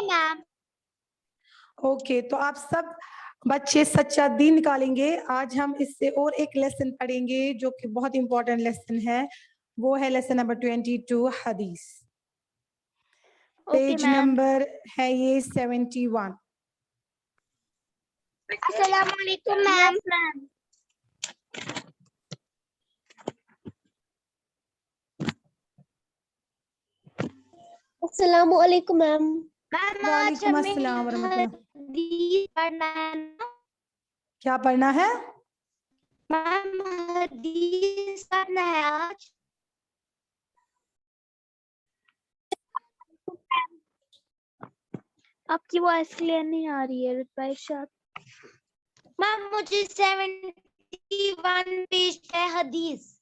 Ma'am. Okay, तो आप सब बच्चे सच्चा दीन निकालेंगे। आज हम इससे और एक लेसन पढ़ेंगे जो कि बहुत इंपॉर्टेंट लेसन है, वो है लेसन नंबर 22 हदीस। पेज नंबर है ये 71। अस्सलाम वालेकुम मैम। अस्सलाम वालेकुम मैम। वालेकुम अस्सलाम वरहमतुल्लाह। हदीस पढ़ना है ना क्या पढ़ना है मैम? हदीस पढ़ना है आज। आपकी वॉइस क्लियर नहीं आ रही है रुतबा इरशाद। मैम मुझे 71 पेज है हदीस।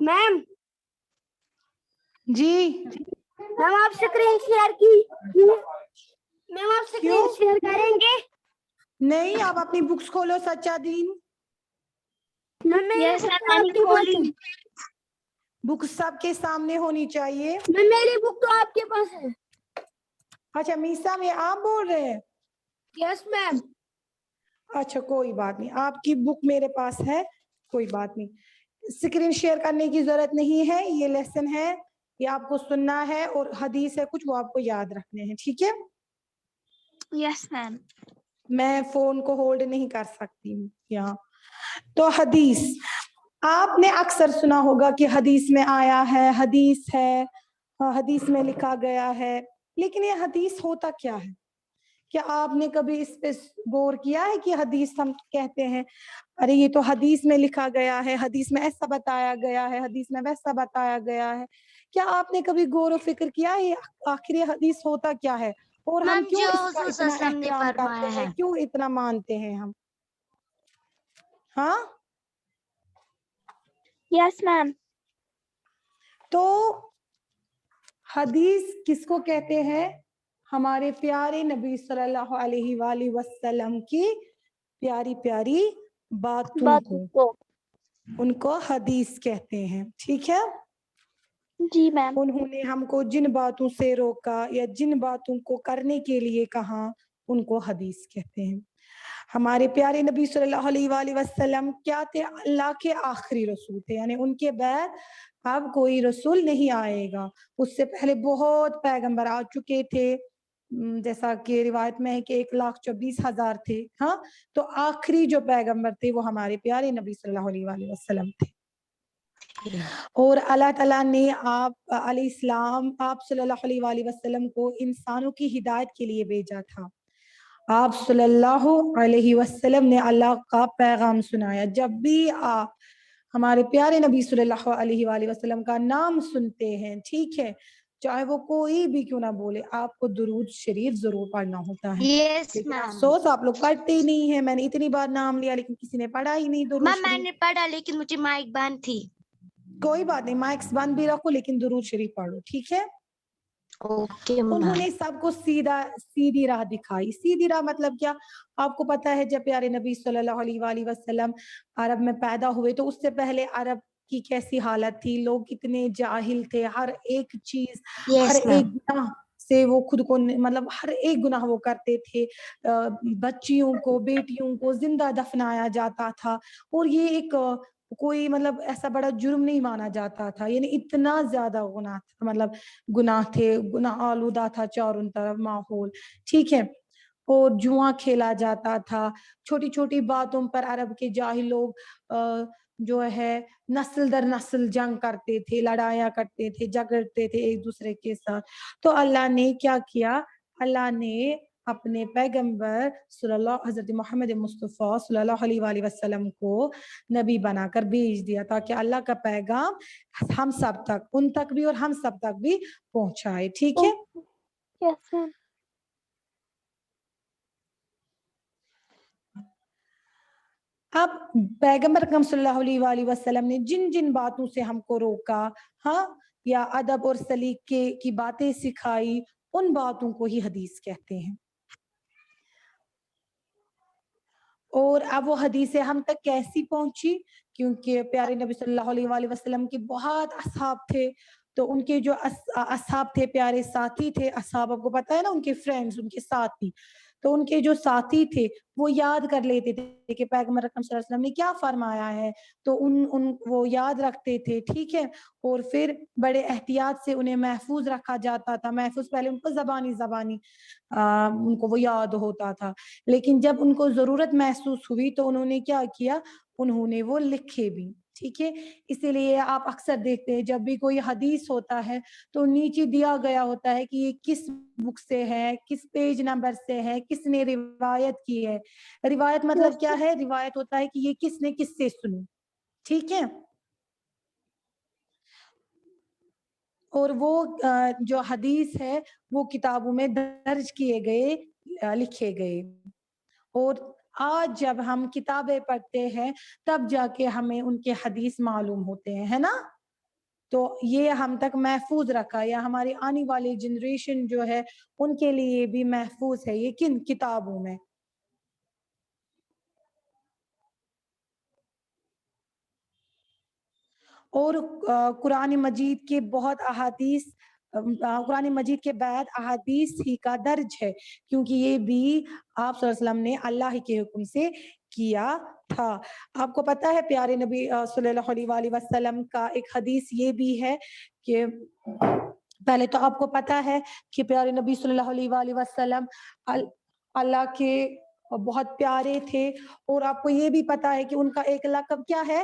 मैम जी? मैम आप स्क्रीन शेयर की मैम आप स्क्रीन शेयर करेंगे? नहीं, आप अपनी बुक्स खोलो। सच्चा दीन मैम बुक सबके सामने होनी चाहिए। मेरी बुक तो आपके पास है। अच्छा मीसा में आप बोल रहे हैं? Yes ma'am. अच्छा कोई बात नहीं, आपकी बुक मेरे पास है, कोई बात नहीं। स्क्रीन शेयर करने की जरूरत नहीं है। ये लेसन है, ये आपको सुनना है और हदीस है कुछ, वो आपको याद रखने हैं, ठीक है? Yes ma'am. मैं फोन को होल्ड नहीं कर सकती यहाँ। तो हदीस आपने अक्सर सुना होगा कि हदीस में आया है, हदीस है, हदीस में लिखा गया है, लेकिन ये हदीस होता क्या है? क्या आपने कभी इस पे गौर किया है कि हदीस हम कहते हैं अरे ये तो हदीस में लिखा गया है, हदीस में ऐसा बताया गया है, हदीस में वैसा बताया गया है। क्या आपने कभी गौर व फिक्र किया है आखिर ये हदीस होता क्या है और हम क्यों इसका इतना एहतराम करते हैं, क्यों इतना मानते हैं हम? हाँ यस मैम। तो हदीस किसको कहते हैं? हमारे प्यारे नबी सल्लल्लाहु अलैहि वसल्लम की प्यारी प्यारी बातों को उनको हदीस कहते हैं, ठीक है? जी मैम। उन्होंने हमको जिन बातों से रोका या जिन बातों को करने के लिए कहा उनको हदीस कहते हैं। हमारे प्यारे नबी सल्लल्लाहु अलैहि वसल्लम क्या थे? अल्लाह के आखिरी रसूल थे, यानी उनके बाद अब कोई रसूल नहीं आएगा। उससे पहले बहुत पैगंबर आ चुके थे, जैसा कि रिवायत में है कि 1,24,000 थे। हाँ, तो आखिरी जो पैगंबर थे वो हमारे प्यारे नबी सल्लल्लाहु अलैहि वसल्लम थे। और अल्लाह ताला ने आप सल्लल्लाहु अलैहि वसल्लम को इंसानों की हिदायत के लिए भेजा था। आप सल्लल्लाहु अलैहि वसल्लम ने अल्लाह का पैगाम सुनाया। जब भी आप हमारे प्यारे नबी सल्लल्लाहु अलैहि वसल्लम का नाम सुनते हैं, ठीक है, चाहे वो कोई भी क्यों ना बोले, आपको दुरूद शरीफ जरूर पढ़ना होता है। लेकिन अफसोस आप लोग पढ़ते ही नहीं है। मैंने इतनी बार नाम लिया लेकिन किसी ने पढ़ा ही नहीं दुरूद शरीफ। मैंने पढ़ा लेकिन मुझे माइक बंद थी। कोई बात नहीं, माइक्स बंद भी रखो लेकिन दुरूद शरीफ पढ़ो, ठीक है? ओके। उन्होंने सबको सीधी राह दिखाई। सीधी राह मतलब क्या? आपको पता है जब प्यारे नबी सल्लल्लाहु अलैहि वसल्लम अरब में पैदा हुए तो उससे पहले अरब की कैसी हालत थी? लोग कितने जाहिल थे, हर एक चीज हर एक गुनाह से वो खुद को मतलब हर एक गुनाह वो करते थे। बच्चियों को, बेटियों को जिंदा दफनाया जाता था और ये एक कोई मतलब ऐसा बड़ा जुर्म नहीं माना जाता था, यानी इतना ज्यादा गुनाह था, मतलब गुनाह थे, गुनाह आलूदा था चारों तरफ माहौल, ठीक है? और जुआ खेला जाता था। छोटी छोटी बातों पर अरब के जाहिल लोग जो है नस्ल दर नस्ल जंग करते थे, लड़ाया करते थे, झगड़ते थे एक दूसरे के साथ। तो अल्लाह ने क्या किया? अल्लाह ने अपने पैगंबर सल्लल्लाहु हज़रत मोहम्मद मुस्तफ़ा सल्लल्लाहु अलैहि वसल्लम को नबी बनाकर भेज दिया ताकि अल्लाह का पैगाम हम सब तक, उन तक भी और हम सब तक भी पहुंचाए। ठीक है। Yes, ma'am. अब पैगंबर अकरम सल्लल्लाहु अलैहि वसल्लम ने जिन जिन बातों से हमको रोका, हाँ, या अदब और सलीके की बातें सिखाई, उन बातों को ही हदीस कहते हैं। और अब वो हदीसें हम तक कैसी पहुंची, क्योंकि प्यारे नबी सल्लल्लाहु अलैहि वसल्लम के बहुत असहाब थे, तो उनके जो असहाब थे, प्यारे साथी थे, असहाब आपको पता है ना, उनके फ्रेंड्स, उनके साथी, तो उनके जो साथी थे वो याद कर लेते थे कि पैगंबर अकरम सल्लल्लाहु अलैहि वसल्लम ने क्या फरमाया है, तो उन वो याद रखते थे। ठीक है। और फिर बड़े एहतियात से उन्हें महफूज रखा जाता था। महफूज पहले उनको ज़बानी उनको वो याद होता था, लेकिन जब उनको ज़रूरत महसूस हुई तो उन्होंने क्या किया, उन्होंने वो लिखे भी। ठीक है। इसीलिए आप अक्सर देखते हैं जब भी कोई हदीस होता है तो नीचे दिया गया होता है कि ये किस बुक से है, किस पेज नंबर से है, किसने रिवायत की है। रिवायत मतलब Yes, क्या है, रिवायत होता है कि ये किसने किससे सुनी। ठीक है। और वो जो हदीस है वो किताबों में दर्ज किए गए, लिखे गए। और आज जब हम किताबें पढ़ते हैं तब जाके हमें उनके हदीस मालूम होते हैं, है ना। तो ये हम तक महफूज रखा, या हमारी आने वाली जनरेशन जो है उनके लिए भी महफूज है ये किन किताबों में। और कुरान मजीद के बहुत अहादीस, कुरान मजीद के बाद अहादीस ही का दर्ज है, क्योंकि ये भी आप सल्लल्लाहु अलैहि वसल्लम ने अल्लाह के हुक्म से किया था। आपको पता है प्यारे नबी सल्लल्लाहु अलैहि वसल्लम का एक हदीस ये भी है कि पहले तो आपको पता है कि प्यारे नबी सल्लल्लाहु अलैहि वसल्लम अल्लाह के बहुत प्यारे थे। और आपको ये भी पता है कि उनका एक लक़ब क्या है,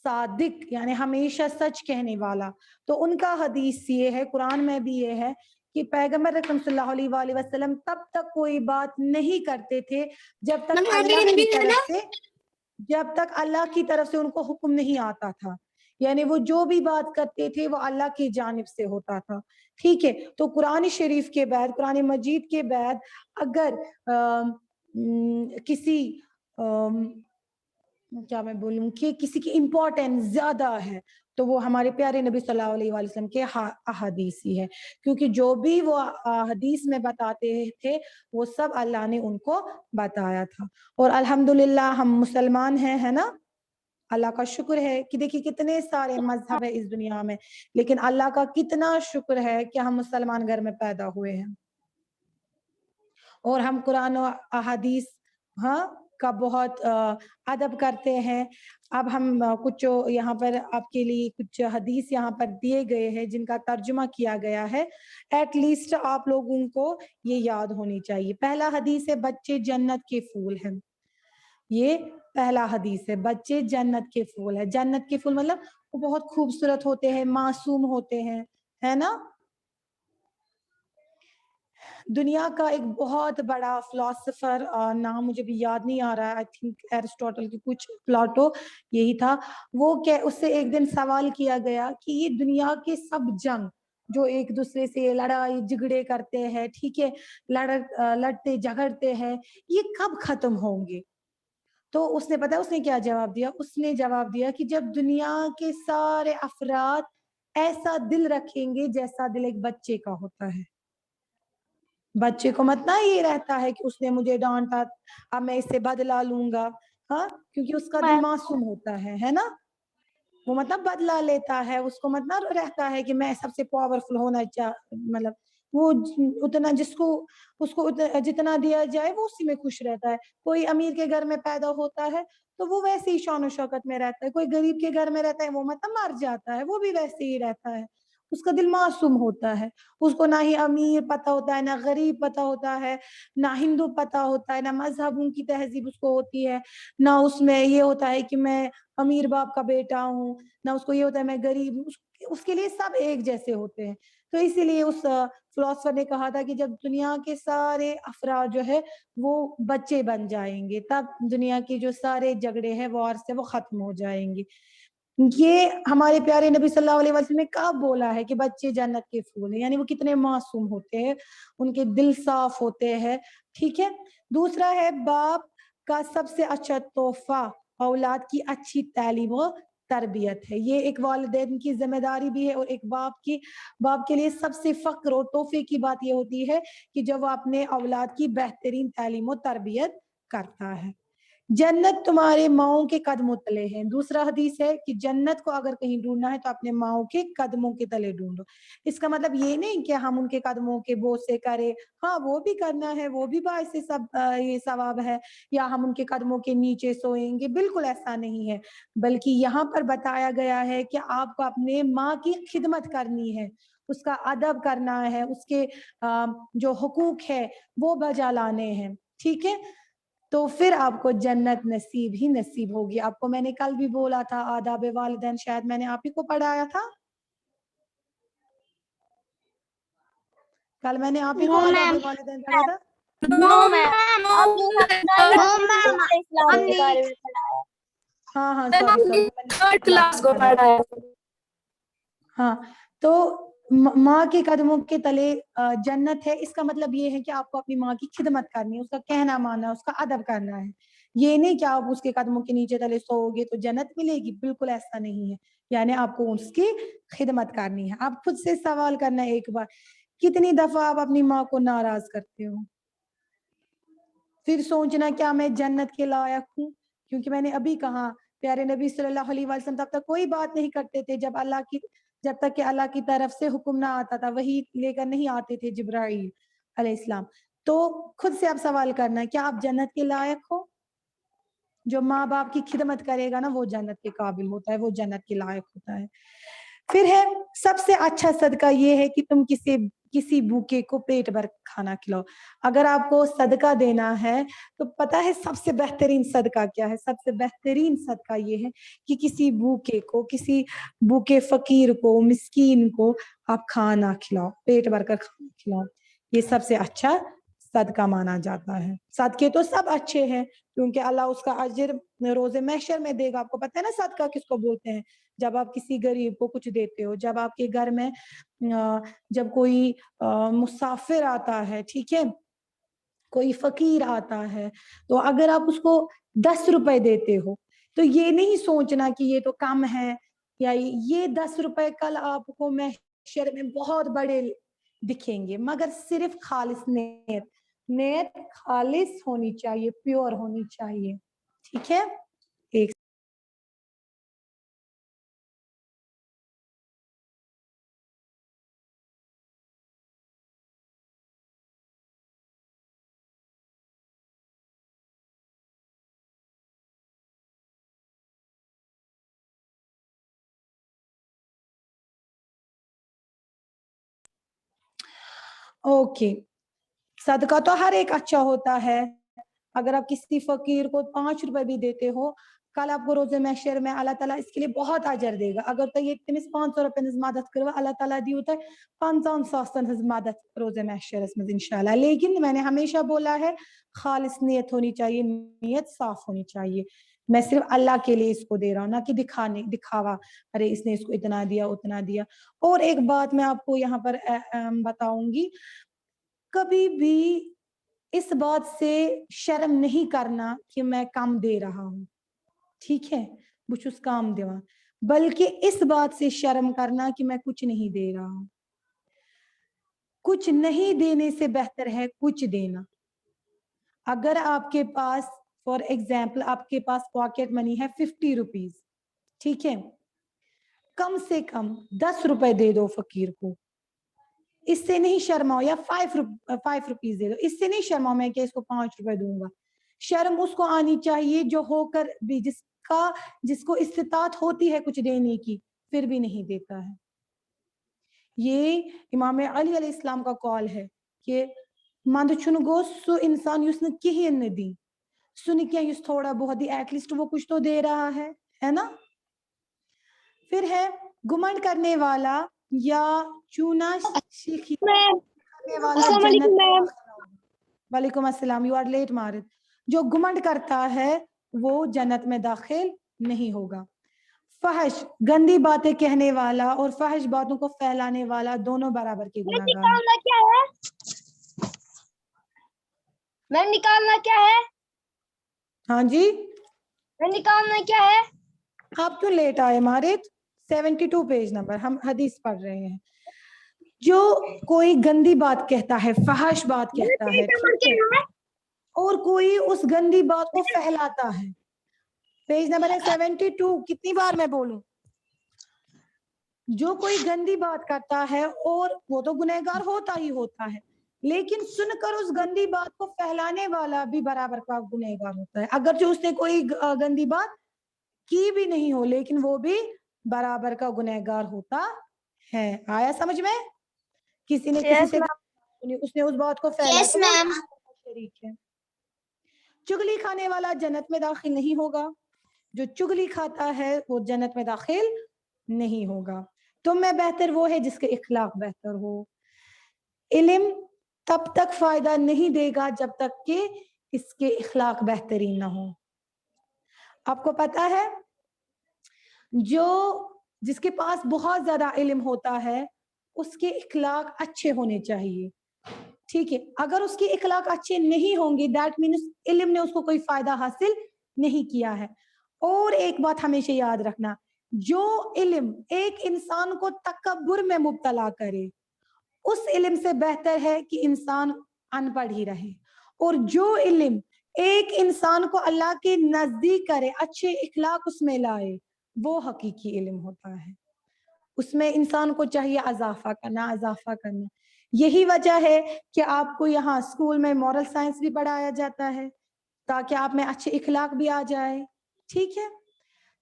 सादिक, यानी हमेशा सच कहने वाला। तो उनका हदीस ये है, कुरान में भी ये है कि पैगंबर अकरम सल्लल्लाहु अलैहि वसल्लम तब तक कोई बात नहीं करते थे जब तक अल्लाह की तरफ से उनको हुक्म नहीं आता था। यानी वो जो भी बात करते थे वो अल्लाह की जानिब से होता था। ठीक है। तो कुरान शरीफ के बाद, कुरान मजीद के बाद अगर किसी क्या मैं बोलूं कि किसी की इम्पोर्टेंस ज्यादा है तो वो हमारे प्यारे नबी सल्लल्लाहु अलैहि वसल्लम के अहादीस ही है, क्योंकि जो भी वो हदीस में बताते थे वो सब अल्लाह ने उनको बताया था। और अल्हम्दुलिल्लाह हम मुसलमान हैं, है ना। अल्लाह का शुक्र है कि देखिए कितने सारे मजहब है इस दुनिया में, लेकिन अल्लाह का कितना शुक्र है कि हम मुसलमान घर में पैदा हुए हैं और हम कुरान और अहादीस, हाँ, का बहुत अदब करते हैं। अब हम कुछ यहाँ पर आपके लिए कुछ हदीस यहाँ पर दिए गए हैं जिनका तर्जुमा किया गया है, एटलीस्ट आप लोगों को ये याद होनी चाहिए। पहला हदीस है, बच्चे जन्नत के फूल हैं। ये पहला हदीस है, बच्चे जन्नत के फूल है। जन्नत के फूल मतलब वो बहुत खूबसूरत होते हैं, मासूम होते हैं, है ना। दुनिया का एक बहुत बड़ा फिलोसोफर, नाम मुझे भी याद नहीं आ रहा है, आई थिंक एरिस्टोटल की कुछ, प्लाटो यही था। वो क्या, उससे एक दिन सवाल किया गया कि ये दुनिया के सब जंग जो एक दूसरे से लड़ाई झगड़े करते हैं, ठीक है, लड़ते झगड़ते हैं, ये कब खत्म होंगे। तो उसने पता है उसने क्या जवाब दिया, उसने जवाब दिया कि जब दुनिया के सारे अफराद ऐसा दिल रखेंगे जैसा दिल एक बच्चे का होता है। बच्चे को मत ना ये रहता है कि उसने मुझे डांटा, अब मैं इससे बदला लूंगा, हाँ, क्योंकि उसका दिल ma'am. मासूम होता है ना। वो मतलब बदला लेता है, उसको मत ना रहता है कि मैं सबसे पावरफुल होना मतलब वो उतना जिसको उसको जितना दिया जाए वो उसी में खुश रहता है। कोई अमीर के घर में पैदा होता है तो वो वैसे ही शान शौकत में रहता है, कोई गरीब के घर में रहता है वो मतलब मर जाता है, वो भी वैसे ही रहता है। उसका दिल मासूम होता है, उसको ना ही अमीर पता होता है, ना गरीब पता होता है, ना हिंदू पता होता है, ना मजहबों की तहजीब उसको होती है, ना उसमें ये होता है कि मैं अमीर बाप का बेटा हूँ, ना उसको ये होता है मैं गरीब हूँ। اس کے لیے سب ایک جیسے ہوتے ہیں. تو اسی لیے اس فلاسفر نے کہا تھا کہ جب دنیا کے سارے افراد جو ہے وہ بچے بن جائیں گے تب دنیا کے جو سارے جھگڑے ہیں وار سے وہ ختم ہو جائیں گے. یہ ہمارے پیارے نبی صلی اللہ علیہ وسلم نے کب بولا ہے کہ بچے جنت کے پھول ہیں, یعنی وہ کتنے معصوم ہوتے ہیں, ان کے دل صاف ہوتے ہیں. ٹھیک ہے. دوسرا ہے باپ کا سب سے اچھا تحفہ اولاد کی اچھی تعلیم و تربیت ہے. یہ ایک والدین کی ذمہ داری بھی ہے, اور ایک باپ کے لیے سب سے فخر اور تحفے کی بات یہ ہوتی ہے کہ جب وہ اپنے اولاد کی بہترین تعلیم و تربیت کرتا ہے. جنت تمہارے ماؤں کے قدموں تلے ہے. دوسرا حدیث ہے کہ جنت کو اگر کہیں ڈھونڈنا ہے تو اپنے ماؤں کے قدموں کے تلے ڈھونڈو. اس کا مطلب یہ نہیں کہ ہم ان کے قدموں کے بوسے کریں, ہاں وہ بھی کرنا ہے, وہ بھی باعث یہ ثواب ہے, یا ہم ان کے قدموں کے نیچے سوئیں گے, بالکل ایسا نہیں ہے. بلکہ یہاں پر بتایا گیا ہے کہ آپ کو اپنے ماں کی خدمت کرنی ہے, اس کا ادب کرنا ہے, اس کے جو حقوق ہے وہ بجا لانے ہیں. ٹھیک ہے. تو پھر آپ کو جنت نصیب ہی نصیب ہوگی. آپ کو میں نے کل بھی بولا تھا آداب والدین, شاید میں نے آپ ہی کو پڑھایا تھا کل, میں نے آپ ہی کو No, آداب ma'am. والدین پڑھا تھا. No ma'am, آپ نے اسلام کے بارے میں پڑھایا. ہاں ہاں سوری تھرڈ کلاس کو پڑھایا. ہاں. تو ماں کے قدموں کے تلے جنت ہے. اس کا مطلب یہ ہے کہ آپ کو اپنی ماں کی خدمت کرنی ہے, اس کا کہنا ماننا, اس کا ادب کرنا ہے. یہ نہیں کہ آپ اس کے قدموں کے نیچے تلے سو گے تو جنت ملے گی, بالکل ایسا نہیں ہے. یعنی آپ کو اس کی خدمت کرنی ہے. آپ خود سے سوال کرنا ہے ایک بار, کتنی دفعہ آپ اپنی ماں کو ناراض کرتے ہو؟ پھر سوچنا کیا میں جنت کے لائق ہوں؟ کیونکہ میں نے ابھی کہا پیارے نبی صلی اللہ علیہ وسلم تب تک کوئی بات نہیں کرتے تھے جب تک کہ اللہ کی طرف سے حکم نہ آتا تھا, وہی لے کر نہیں آتے تھے جبرائیل علیہ السلام. تو خود سے آپ سوال کرنا ہے کیا آپ جنت کے لائق ہو؟ جو ماں باپ کی خدمت کرے گا نا وہ جنت کے قابل ہوتا ہے, وہ جنت کے لائق ہوتا ہے. پھر ہے سب سے اچھا صدقہ یہ ہے کہ تم کسی بھوکے کو پیٹ بھر کھانا کھلاؤ. اگر آپ کو صدقہ دینا ہے تو پتہ ہے سب سے بہترین صدقہ کیا ہے؟ سب سے بہترین صدقہ یہ ہے کہ کسی بھوکے فقیر کو, مسکین کو آپ کھانا کھلاؤ, پیٹ بھر کر کھانا کھلاؤ. یہ سب سے اچھا صدقہ مانا جاتا ہے. صدقے تو سب اچھے ہیں کیونکہ اللہ اس کا اجر روز محشر میں دے گا. آپ کو پتہ ہے نا صدقہ کس کو بولتے ہیں؟ جب آپ کسی غریب کو کچھ دیتے ہو, جب آپ کے گھر میں جب کوئی مسافر آتا ہے, ٹھیک ہے, کوئی فقیر آتا ہے, تو اگر آپ اس کو 10 روپے دیتے ہو تو یہ نہیں سوچنا کہ یہ تو کم ہے, یا یہ 10 روپے کل آپ کو محشر میں بہت بڑے دکھیں گے, مگر صرف خالص نیت خالص ہونی چاہیے, پیور ہونی چاہیے. ٹھیک ہے. ایک اوکے. صدقہ تو ہر ایک اچھا ہوتا ہے. اگر آپ کسی فقیر کو 5 روپے بھی دیتے ہو, کل آپ کو روز محشر میں اللہ تعالیٰ اس کے لیے بہت اجر دے گا. اگر تو یہ تمس 500 روپے مدد کرو, اللہ تعالیٰ دیو تہ 500 مدد روز محشر میں انشاءاللہ. لیکن میں نے ہمیشہ بولا ہے خالص نیت ہونی چاہیے, نیت صاف ہونی چاہیے. میں صرف اللہ کے لیے اس کو دے رہا ہوں, نہ کہ دکھاوا, ارے اس نے اس کو اتنا دیا اتنا دیا. اور ایک بات میں آپ کو یہاں پر بتاؤں گی, کبھی بھی اس بات سے شرم نہیں کرنا کہ میں کم دے رہا ہوں. ٹھیک ہے, بچھس کام دیوان, بلکہ اس بات سے شرم کرنا کہ میں کچھ نہیں دے رہا ہوں. کچھ نہیں دینے سے بہتر ہے کچھ دینا. اگر آپ کے پاس فار ایگزامپل آپ کے پاس پاکٹ منی ہے 50 روپیز, ٹھیک ہے, کم سے کم 10 روپے دے دو فقیر کو, اس سے نہیں شرماؤ. یا 5 روپیز دے دو, اس سے نہیں شرماؤ میں کہ اس کو 5 روپے دوں گا. شرم اس کو آنی چاہیے جو ہو کر بھی, جس کو استطاعت ہوتی ہے کچھ دینے کی, پھر بھی نہیں دیتا ہے. یہ امام علی علیہ السلام کا قول ہے کہ مند چھن گو سو انسان یس نہ کہین نہ دی, سن کیا یس تھوڑا بہت دی, ایٹ لیسٹ وہ کچھ تو دے رہا ہے نا. پھر ہے घमंड करने वाला या चूना शीखी करने वाला जन्नत में दाखिल होगा। वालेकुम अस्सलाम, यू आर लेट मारिद। जो घमंड करता है वो जन्नत में दाखिल नहीं होगा। फहश गंदी बातें कहने वाला और फहश बातों को फैलाने वाला दोनों बराबर के गुनाहगार हैं। निकालना क्या है? मैम निकालना क्या है? हाँ जी, मैम निकालना क्या है? आप क्यों लेट आए मारिद? 72 पेज नंबर, हम हदीस पढ़ रहे हैं। जो कोई गंदी बात कहता है, फहश बात कहता है, ठीक है, और कोई उस गंदी बात को फैलाता है, पेज नंबर है 72। कितनी बार मैं बोलूं? जो कोई गंदी बात करता है, और वो तो गुनहगार होता ही होता है, लेकिन सुनकर उस गंदी बात को फैलाने वाला भी बराबर का गुनहगार होता है। अगर जो उसने कोई गंदी बात की भी नहीं हो, लेकिन वो भी बराबर का गुनहगार होता है। आया समझ में? किसी ने किसी से उसने उस बात को फैलाया Yes, ma'am. शरीक है। चुगली खाने वाला जन्नत में दाखिल नहीं होगा। जो चुगली खाता है वो जन्नत में दाखिल नहीं होगा। तुम में बेहतर वो है जिसके इखलाक बेहतर हो। इल्म तब तक फायदा नहीं देगा जब तक कि इसके इखलाक बेहतरीन ना हो। आपको पता है, जो जिसके पास बहुत ज्यादा इल्म होता है उसके इखलाक अच्छे होने चाहिए, ठीक है। अगर उसके इखलाक अच्छे नहीं होंगे, दैट मीन्स इल्म ने उसको कोई फायदा हासिल नहीं किया है। और एक बात हमेशा याद रखना, जो इल्म एक इंसान को तकब्बुर में मुब्तला करे, उस इल्म से बेहतर है कि इंसान अनपढ़ ही रहे। और जो इल्म एक इंसान को अल्लाह के नजदीक करे, अच्छे इखलाक उसमें लाए, वो हकीकी इल्म होता है। उसमें इंसान को चाहिए अजाफा करना। यही वजह है कि आपको यहाँ स्कूल में मॉरल साइंस भी पढ़ाया जाता है, ताकि आप में अच्छे इखलाक भी आ जाए, ठीक है।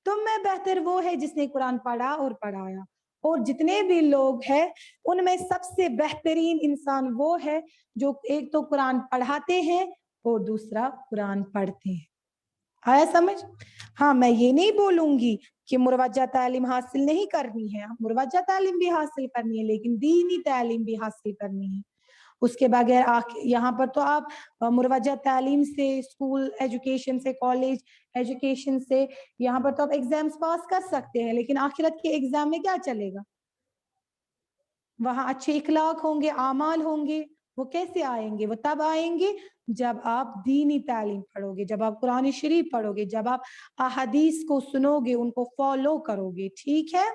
तुम में बेहतर वो है जिसने कुरान पढ़ा और पढ़ाया। और जितने भी लोग हैं उनमें सबसे बेहतरीन इंसान वो है जो एक तो कुरान पढ़ाते हैं और दूसरा कुरान पढ़ते हैं। आया समझ? हाँ, मैं ये नहीं बोलूंगी कि मुरवज्जा तालीम हासिल नहीं करनी है, मुरवज्जा तालीम भी हासिल करनी है, लेकिन दीनी तालीम भी हासिल करनी है। उसके बगैर यहाँ पर तो आप मुरवज्जा तालीम से, स्कूल एजुकेशन से, कॉलेज एजुकेशन से, यहाँ पर तो आप एग्जाम्स पास कर सकते हैं, लेकिन आखिरत के एग्जाम में क्या चलेगा? वहां अच्छे इखलाक होंगे, आमाल होंगे, वो कैसे आएंगे? वो तब आएंगे जब आप दीनी तालीम पढ़ोगे, जब आप कुरान शरीफ पढ़ोगे, जब आप अहदीस को सुनोगे, उनको फॉलो करोगे, ठीक है।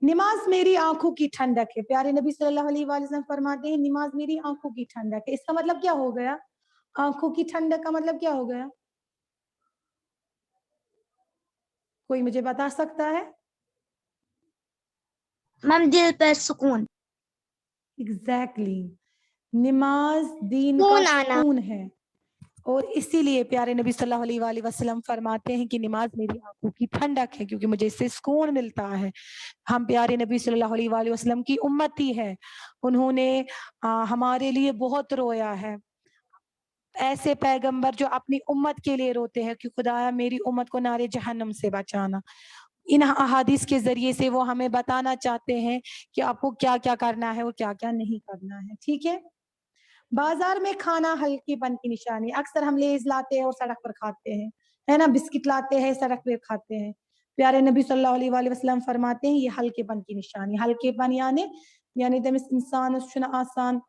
नमाज मेरी आंखों की ठंडक है। प्यारे नबी सल्लल्लाहु अलैहि वसल्लम फरमाते हैं नमाज मेरी आंखों की ठंडक है। इसका मतलब क्या हो गया? आंखों की ठंडक का मतलब क्या हो गया? कोई मुझे बता सकता है? मैम दिल पर सुकून। एग्जैक्टली, नमाज दीन का सुकून आना। सुकून है। और इसीलिए प्यारे नबी सल्लल्लाहु अलैहि वसल्लम फरमाते हैं कि नमाज मेरी आंखों की ठंडक है, क्योंकि मुझे इससे सुकून मिलता है। हम प्यारे नबी सल्लल्लाहु अलैहि वसल्लम की उम्मती है, उन्होंने हमारे लिए बहुत रोया है। ऐसे पैगंबर जो अपनी उम्मत के लिए रोते हैं कि खुदाया मेरी उम्मत को नारे जहन्नम से बचाना। इन अहादीस के जरिए से वो हमें बताना चाहते हैं कि आपको क्या क्या करना है और क्या क्या नहीं करना है, ठीक है। बाजार में खाना हल्कीपन की निशानी। अक्सर हम लेज लाते हैं और सड़क पर खाते हैं, है ना, बिस्किट लाते हैं सड़क पर खाते हैं। प्यारे नबी सल्लल्लाहु अलैहि वसल्लम फरमाते हैं ये हल्केपन की निशानी। हल्केपन यानी तमिस इंसान आसान,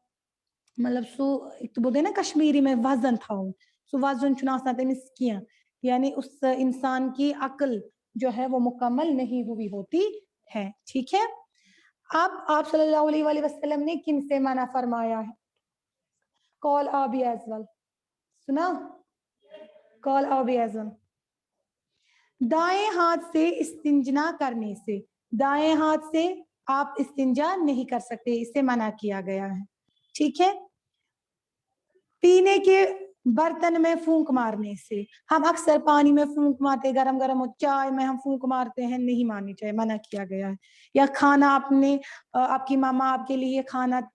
मतलब सो एक तो बोलते हैं ना कश्मीरी में वजन था, सो वजन चुना आसान तमिस किया, यानी उस इंसान की अक्ल जो है वो मुकम्मल नहीं हुई होती है, ठीक है। अब आप सल्लल्लाहु अलैहि वसल्लम ने किन से मना फरमाया है? कॉल अबी एजवल, सुना? कॉल अबी एजवल, दाएं हाथ से इस्तिंजा करने से, दाएं हाथ से आप इस्तिंजा नहीं कर सकते, इसे मना किया गया है, ठीक है। पीने के बर्तन में फूंक मारने से, हम अक्सर पानी में फूंक मारते, गरम गरम हो चाय में हम फूंक मारते हैं, नहीं मारनी चाहिए, मना किया गया है। या खाना आपने आपकी मामा आपके लिए खाना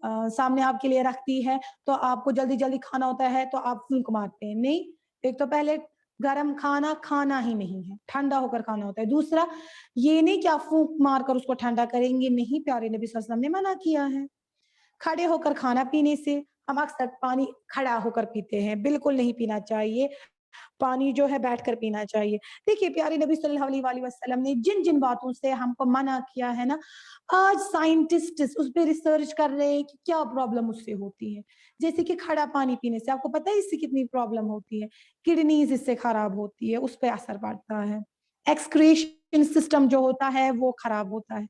सामने आपके लिए रखती है, तो आपको जल्दी जल्दी खाना होता है तो आप फूंक मारते हैं, नहीं। एक तो पहले गरम खाना खाना ही नहीं है, ठंडा होकर खाना होता है। दूसरा, ये नहीं कि आप फूंक मार कर उसको ठंडा करेंगे, नहीं, प्यारे नबी सल्लल्लाहु अलैहि वसल्लम ने मना किया है। खड़े होकर खाना पीने से, हम अक्सर पानी खड़ा होकर पीते हैं, बिल्कुल नहीं पीना चाहिए, पानी जो है बैठकर पीना चाहिए। देखिए प्यारे नबी सल्लल्लाहु अलैहि वसल्लम ने जिन जिन बातों से हमको मना किया है ना, आज साइंटिस्ट उस पर रिसर्च कर रहे हैं कि क्या प्रॉब्लम उससे होती है। जैसे कि खड़ा पानी पीने से आपको पता है इससे कितनी प्रॉब्लम होती है, किडनीज इससे खराब होती है, उस पर असर पड़ता है, एक्सक्रीशन सिस्टम जो होता है वो खराब होता है।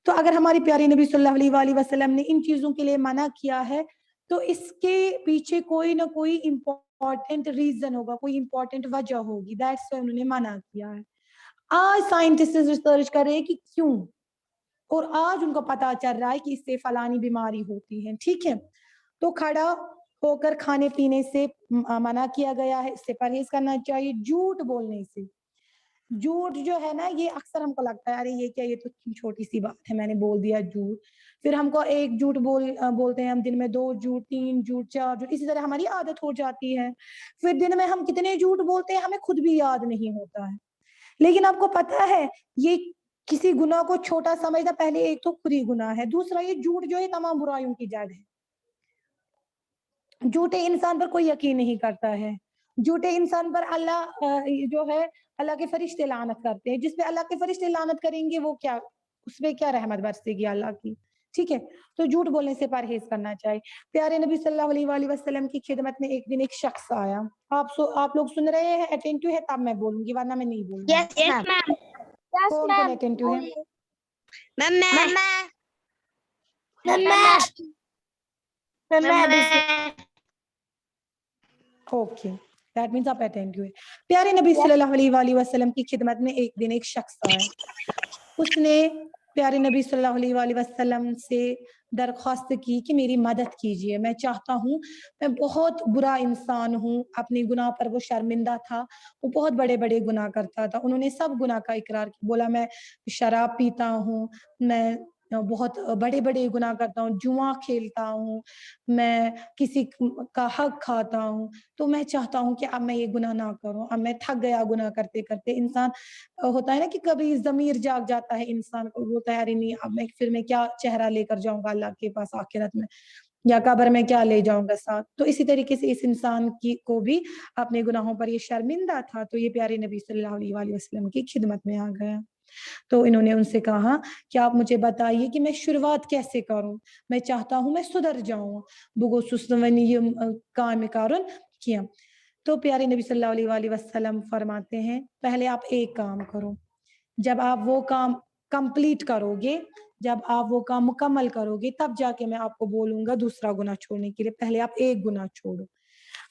तो अगर हमारी प्यारी नबी सल्लल्लाहु अलैहि वसल्लम ने इन चीजों के लिए मना किया है तो इसके पीछे कोई ना कोई इम्पोर्टेंट रीजन होगा, कोई इम्पोर्टेंट वजह होगी, दैट्स व्हाई उन्होंने मना किया है। आज साइंटिस्ट रिसर्च कर रहे हैं कि क्यों, और आज उनको पता चल रहा है कि इससे फलानी बीमारी होती है, ठीक है। तो खड़ा होकर खाने पीने से मना किया गया है, इससे परहेज करना चाहिए। झूठ बोलने से, झूठ जो है ना, ये अक्सर हमको लगता है अरे ये क्या, ये तो छोटी सी बात है, मैंने बोल दिया झूठ। फिर हमको एक झूठ बोलते हैं हम, दिन में 2 झूठ, 3 झूठ, 4 झूठ, इसी तरह हमारी आदत हो जाती है। फिर दिन में हम कितने झूठ बोलते हैं हमें खुद भी याद नहीं होता है। लेकिन आपको पता है ये किसी गुनाह को छोटा समझना, पहले एक तो खुद ही गुनाह है, दूसरा ये झूठ जो है तमाम बुराइयों की जड़ है। झूठे इंसान पर कोई यकीन नहीं करता है, झूठे इंसान पर अल्लाह जो है अल्लाह के फरिश्ते लानत करते हैं, जिसपे अल्लाह के फरिश्ते लानत करेंगे वो क्या, उसपे क्या रहमत बरसेगी अल्लाह की, ठीक है। तो झूठ बोलने से परहेज करना चाहिए। प्यारे नबी सल्लल्लाहु अलैहि वसल्लम की खिदमत में एक दिन एक शख्स आया, आप लोग सुन रहे हैं, अटेंटिव है, तब मैं बोलूंगी वरना मैं नहीं बोलूंगी। Yes, ma'am. कौन कौन अटेंटिव है? ओके, दैट मींस आप अटेंटिव है। प्यारे नबी सल्लल्लाहु अलैहि वसल्लम की खिदमत में एक दिन एक शख्स आया, उसने प्यारे नबी सल्लल्लाहु अलैहि वसल्लम से दरख्वास्त की कि मेरी मदद कीजिए, मैं चाहता हूँ, मैं बहुत बुरा इंसान हूँ, अपने गुनाह पर वो शर्मिंदा था, वो बहुत बड़े बड़े गुनाह करता था। उन्होंने सब गुनाह का इकरार किया, बोला मैं शराब पीता हूँ, मैं बहुत बड़े बड़े गुनाह करता हूँ, जुआ खेलता हूँ, मैं किसी का हक खाता हूँ, तो मैं चाहता हूँ कि अब मैं ये गुनाह ना करूँ, अब मैं थक गया गुनाह करते करते। इंसान होता है ना कि कभी ज़मीर जाग जाता है इंसान को, बोलता है अरे नहीं, अब मैं क्या चेहरा लेकर जाऊंगा अल्लाह के पास आखिरत में, या कब्र में क्या ले जाऊंगा साथ। तो इसी तरीके से इस इंसान की को भी अपने गुनाहों पर ये शर्मिंदा था, तो ये प्यारे नबी सल्लल्लाहु अलैहि वसल्लम की खिदमत में आ गया। तो इन्होंने उनसे कहा कि आप मुझे बताइए कि मैं शुरुआत कैसे करूं, मैं चाहता हूं मैं सुधर जाऊं। किया। तो प्यारे नबी सल्लल्लाहु अलैहि वसल्लम फरमाते हैं पहले आप एक काम करो, जब आप वो काम कंप्लीट करोगे, जब आप वो काम मुकम्मल करोगे, तब जाके मैं आपको बोलूंगा दूसरा गुनाह छोड़ने के लिए, पहले आप एक गुनाह छोड़ो।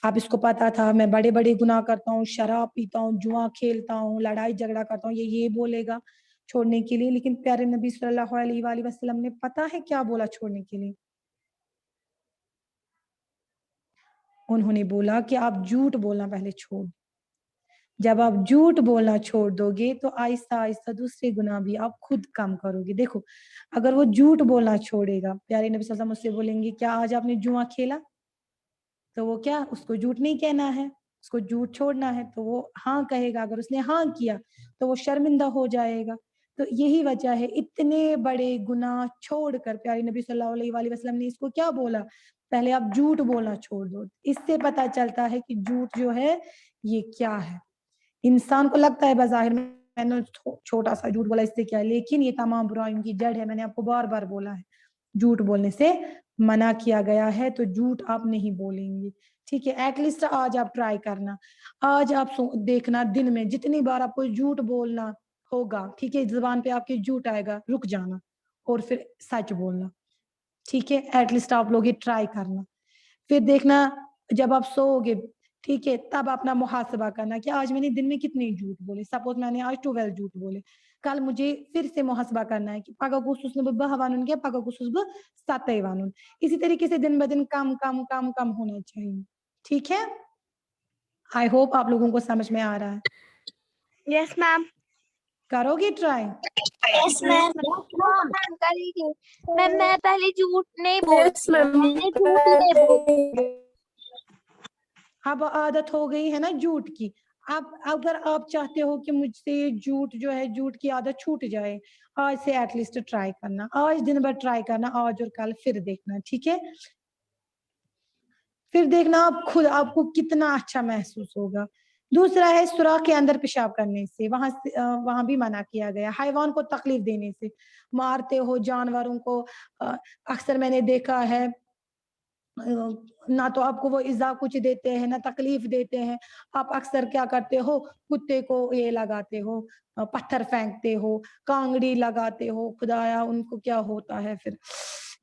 आप इसको पता था मैं बड़े बड़े गुनाह करता हूँ, शराब पीता हूँ, जुआ खेलता हूँ, लड़ाई झगड़ा करता हूँ, ये बोलेगा छोड़ने के लिए। लेकिन प्यारे नबी सल्लल्लाहु अलैहि वसल्लम ने पता है क्या बोला छोड़ने के लिए? उन्होंने बोला कि आप झूठ बोलना पहले छोड़, जब आप झूठ बोलना छोड़ दोगे तो आहिस्ता आहिस्ता दूसरे गुनाह भी आप खुद कम करोगे। देखो अगर वो झूठ बोलना छोड़ेगा, प्यारे नबी सल्लल्लाहु अलैहि वसल्लम उससे बोलेंगे क्या आज आपने जुआ खेला, तो वो क्या, उसको झूठ नहीं कहना है, उसको झूठ छोड़ना है, तो वो हाँ कहेगा। अगर उसने हाँ किया तो वो शर्मिंदा हो जाएगा। तो यही वजह है इतने बड़े गुनाह छोड़कर प्यारे नबी सल्लल्लाहु अलैहि वसल्लम ने इसको क्या बोला, पहले आप झूठ बोलना छोड़ दो। इससे पता चलता है कि झूठ जो है ये क्या है। इंसान को लगता है बाज़ाहिर मैंने छोटा सा झूठ बोला इससे क्या है, लेकिन ये तमाम बुराइयों की जड़ है। मैंने आपको बार बार बोला है झूठ बोलने से मना किया गया है, तो झूठ आप नहीं बोलेंगे, ठीक है। एटलीस्ट आज आप ट्राई करना, आज आप देखना दिन में जितनी बार आपको झूठ बोलना होगा, ठीक है, जुबान पे आपके झूठ आएगा, रुक जाना और फिर सच बोलना, ठीक है। एटलीस्ट आप लोग ये ट्राई करना। फिर देखना जब आप सोओगे, ठीक है, तब अपना मुहासबा करना कि आज मैंने दिन में कितने झूठ बोले। सपोज मैंने आज 12 झूठ बोले, कल मुझे फिर से मुहासबा करना है कि इसी तरीके से दिन ब दिन कम कम कम कम होना चाहिए, ठीक है। आई होप आप लोगों को समझ में आ रहा है। Yes, ma'am. करोगे ट्राई? Yes, ma'am. मैम करेगी। मैम मैं पहले झूठ नहीं Yes, बोलती हूँ, ma'am. मैंने झूठ ही नहीं बोलती। अब आदत हो गई है ना झूठ की, आप अगर आप चाहते हो कि मुझसे झूठ जो है, झूठ की आदत छूट जाए, आज से एटलीस्ट ट्राई करना, आज दिन भर ट्राई करना, आज और कल फिर देखना, ठीक है? फिर देखना आप खुद आपको कितना अच्छा महसूस होगा। दूसरा है सुराख के अंदर पेशाब करने से, वहां भी मना किया गया। हैवान को तकलीफ देने से, मारते हो जानवरों को, अक्सर मैंने देखा है ना तो आपको वो इज़ा कुछ देते हैं ना तकलीफ देते हैं, आप अक्सर क्या करते हो, कुत्ते को ये लगाते हो, पत्थर फेंकते हो, कांगड़ी लगाते हो, खुदाया उनको क्या होता है फिर,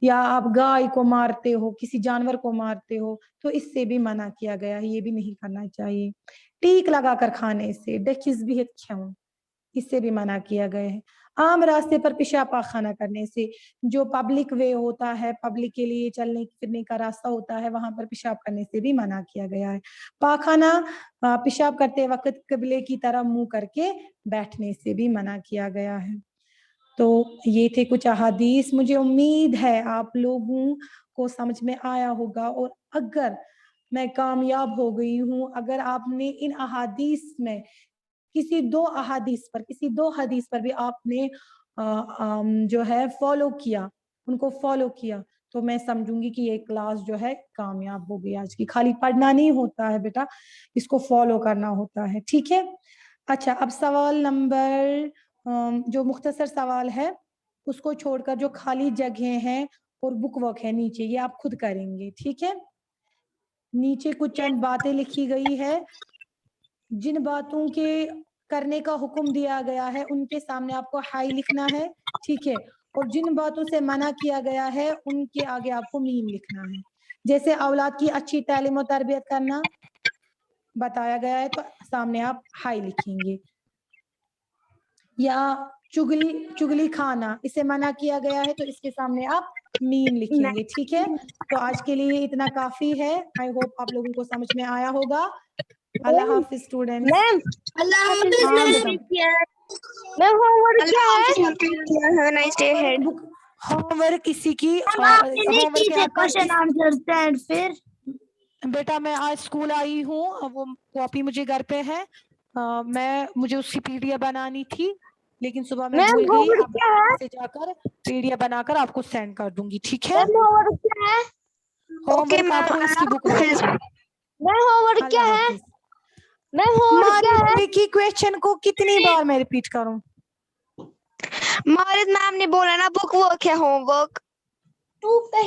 या आप गाय को मारते हो, किसी जानवर को मारते हो, तो इससे भी मना किया गया है, ये भी नहीं करना चाहिए। टीक लगाकर खाने से, डकिस भी क्यों, इससे भी मना किया गया है। आम रास्ते पर पेशाब पाखाना करने से, जो पब्लिक वे होता है, पब्लिक के लिए चलने फिरने का रास्ता होता है, वहां पर पेशाब करने से भी मना किया गया है। पाखाना पेशाब करते वक्त किबले की तरफ मुंह करके बैठने से भी मना किया गया है। तो ये थे कुछ अहादीस। मुझे उम्मीद है आप लोगों को समझ में आया होगा, और अगर मैं कामयाब हो गई हूँ, अगर आपने इन अहादीस में किसी दो हदीस पर भी आपने जो है फॉलो किया, उनको फॉलो किया, तो मैं समझूंगी कि ये क्लास जो है कामयाब हो गई आज की। खाली पढ़ना नहीं होता है बेटा, इसको फॉलो करना होता है, ठीक है? अच्छा, अब सवाल नंबर जो मुख्तसर सवाल है उसको छोड़कर जो खाली जगह हैं और बुक वर्क है नीचे, ये आप खुद करेंगे, ठीक है? नीचे कुछ चंद बातें लिखी गई है, जिन बातों के करने का हुक्म दिया गया है उनके सामने आपको हाई लिखना है, ठीक है? और जिन बातों से मना किया गया है उनके आगे आपको मीम लिखना है। जैसे औलाद की अच्छी तालीम और तरबियत करना बताया गया है तो सामने आप हाई लिखेंगे, या चुगली खाना इसे मना किया गया है तो इसके सामने आप मीम लिखेंगे, ठीक है? तो आज के लिए इतना काफी है। आई होप आप लोगों को समझ में आया होगा। अल्लाह हाफिज स्टूडेंट्स। मैम अल्लाह हाफिज हाँ मैम। बेटा, मैम होमवर्क क्या है? Have a nice day ahead. Homework किसी की आपने नहीं होमवर्क की थे क्वेश्चन आंसर एंड फिर बेटा मैं आज स्कूल आई हूँ, वो कॉपी मुझे घर पे है, मुझे उसकी पीडीएफ बनानी थी, लेकिन सुबह मैं मैम भूल गई। होमवर्क अब क्या है? मैं से जाकर पीडीएफ बनाकर आपको सेंड कर दूंगी, ठीक है? मैम होमवर्क क्या है? होमवर्क आपको इसकी बुक में है। मैम होमवर्क क्या अल्लाह है? हाफिज। मैम होमवर्क क्या है? मारिद की क्वेश्चन को कितनी बार मैं रिपीट करूं? मारिद मैम ने बोला ना बुक वर्क है होमवर्क। कौन सी?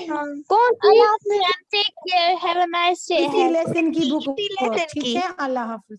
Allah, take care. Have a nice day. इसी लेसन की बुक, इसी lesson ठीक की। है? अल्लाह हाफिज।